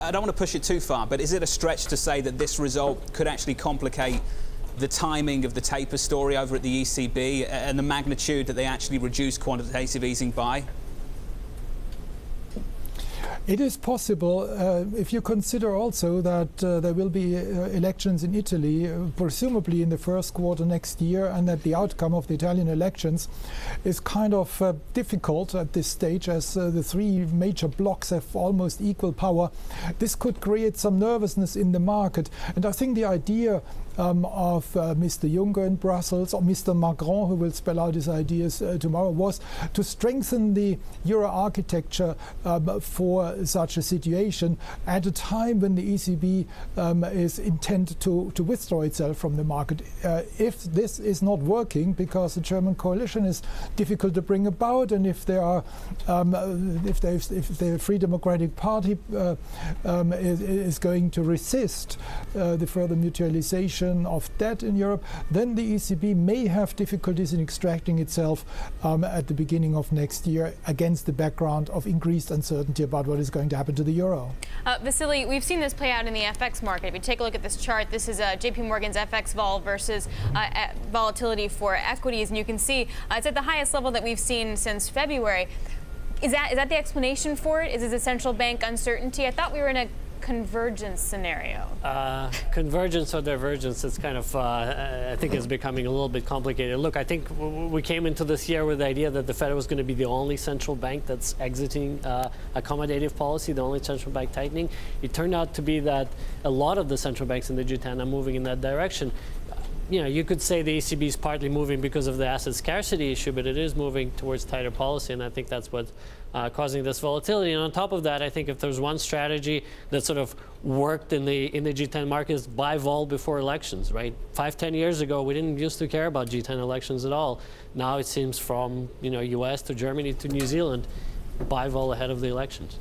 I don't want to push it too far, but is it a stretch to say that this result could actually complicate the timing of the taper story over at the ECB and the magnitude that they actually reduce quantitative easing by? It is possible if you consider also that there will be elections in Italy, presumably in the first quarter next year, and that the outcome of the Italian elections is kind of difficult at this stage, as the three major blocs have almost equal power. This could create some nervousness in the market, and I think the idea of Mr. Juncker in Brussels, or Mr. Macron, who will spell out his ideas tomorrow, was to strengthen the euro architecture for such a situation at a time when the ECB is intent to withdraw itself from the market. If this is not working because the German coalition is difficult to bring about, and if there are if the Free Democratic Party is going to resist the further mutualization of debt in Europe, then the ECB may have difficulties in extracting itself at the beginning of next year, against the background of increased uncertainty about what is going to happen to the euro. Vassili, we've seen this play out in the FX market. If you take a look at this chart, this is JP Morgan's FX vol versus volatility for equities, and you can see it's at the highest level that we've seen since February. Is that the explanation for it? Is it the central bank uncertainty? I thought we were in a convergence scenario. Convergence or divergence, it's kind of, I think it's becoming a little bit complicated. Look, I think we came into this year with the idea that the Fed was going to be the only central bank that's exiting accommodative policy, the only central bank tightening. It turned out to be that a lot of the central banks in the G10 are moving in that direction. You know, you could say the ECB is partly moving because of the asset scarcity issue, but it is moving towards tighter policy, and I think that's what's causing this volatility. And on top of that, I think if there's one strategy that sort of worked in the G10 market, is buy vol before elections, right? 5-10 years ago, we didn't used to care about G10 elections at all. Now it seems from US to Germany to New Zealand, buy vol ahead of the elections.